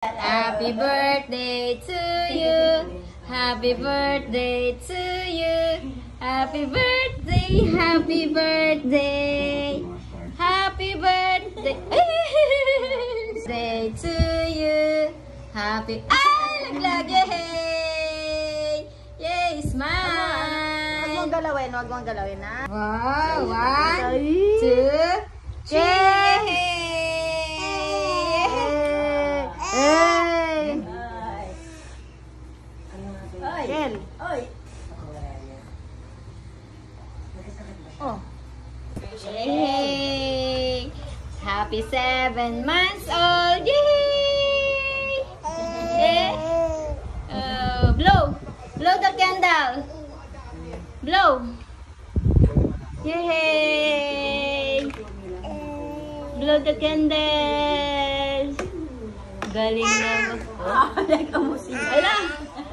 Happy birthday to you. Happy birthday to you. Happy birthday, happy birthday. Happy birthday. Day to you. Happy naglag. Yay! Yay, smile. Huwag mong galawin na. Wow, 1, 2, 3. Kel. Oy. Oh. Yay! Happy 7 months old! Yay! Yay! Blow! Blow the candle! Blow! Yay! Blow the candle! Galing na Ala!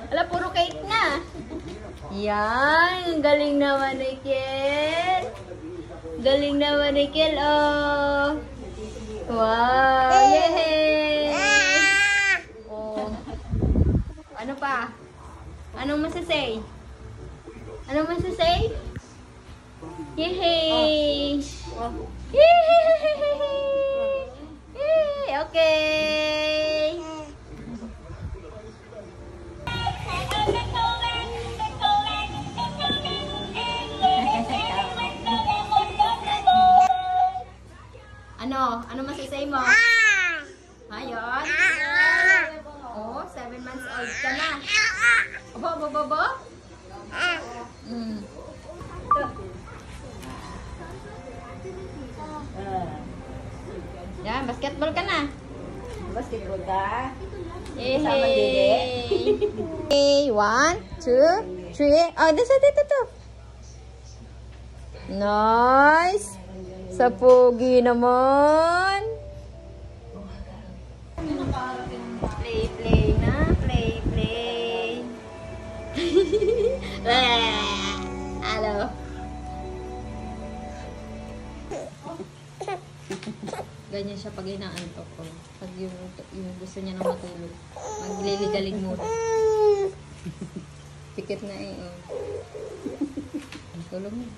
Ala, puro cake na! Yan! Galing naman ni Kel! Galing naman ni Kel, oh! Wow! Yay! Oh. Ano pa? Anong masasay? Anong masasay? Yay! Yay! Okay! Ano masasay mo? Ayun. Oh, 7 months old ka na. Obo. Yan, basketball ka na. Basketball ka? Kasama Dede. Okay, 1, 2, 3. Oh, dito. Nice. Sa pogi naman. Play na. Play. Hello. Ganyan siya pag inaantok ko. Pag yung gusto niya na matulog. Magliligalig muna. Pikit na eh. Tulog niya.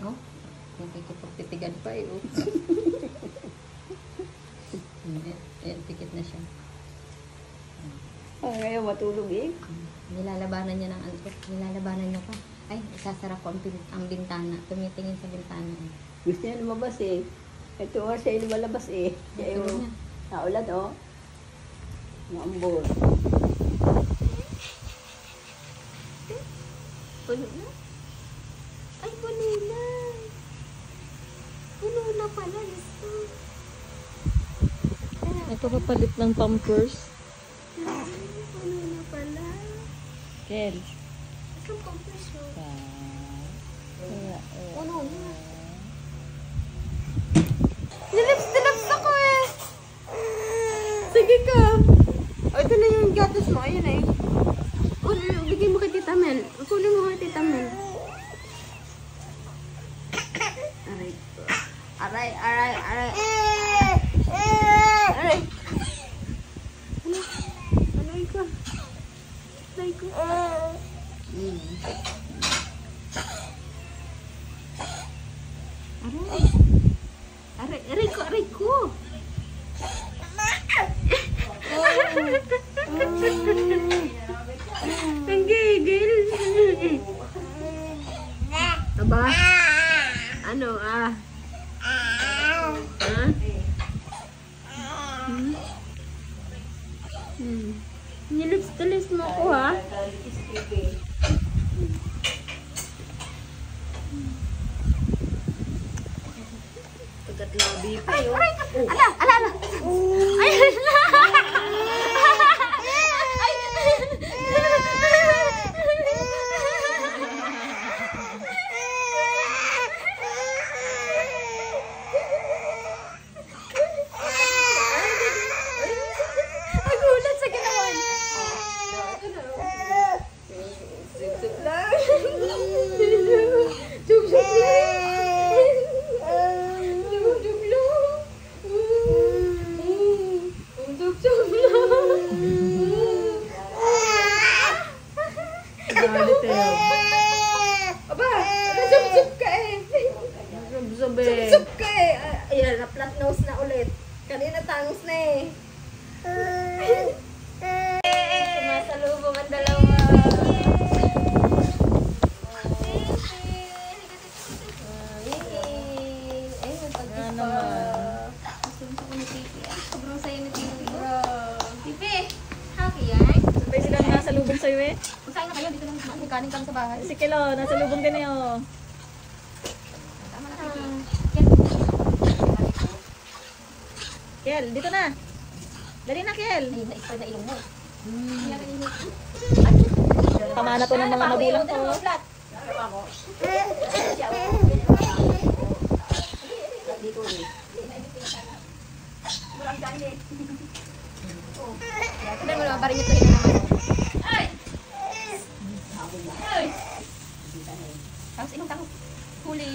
Oh. Nakikipagtitigan pa eh. Ayan, pikit na siya. Ngayon matulog eh. Nilalabanan niya ng antok. Nilalabanan niya pa. Ay, isasara ko ang bintana. Tumitingin sa bintana. Gusto niya lumabas eh. Ito nga siya lumalabas eh. Siya yung naulad oh. Maambol. Puno na? Ay, puno na. Puno na pala. Ito kapalit ng pampers. Puno na pala. Kel. Isang pampers mo. Puno na. Nilaps ako eh. Sige ka. O, ito na yung gatas mo. Ayun eh. Bigyan mo kay Tita Mel. Kunin mo kay Tita Mel. Aray. Aray. Aray ko. Aray ko. Ang gigil. Aba? Ano ah? Nilips-tilis mo ko ha? Pagkatlabi pa yun. Ala! Ay! Nagulat sa ginawan. sa'yo eh. Magsain na kayo, dito lang may kanin kami sa bahay. Si Kilo, nasa lubong din eh oh. Tama na kayo. Kel, dito na. Dali na, Kel. Ay, na-spoil na ilong mo. Pamana to ng mga magulang ko. Dito eh. Sabi mo naman, parang ito rin naman. Tapos inom tayo. Huli.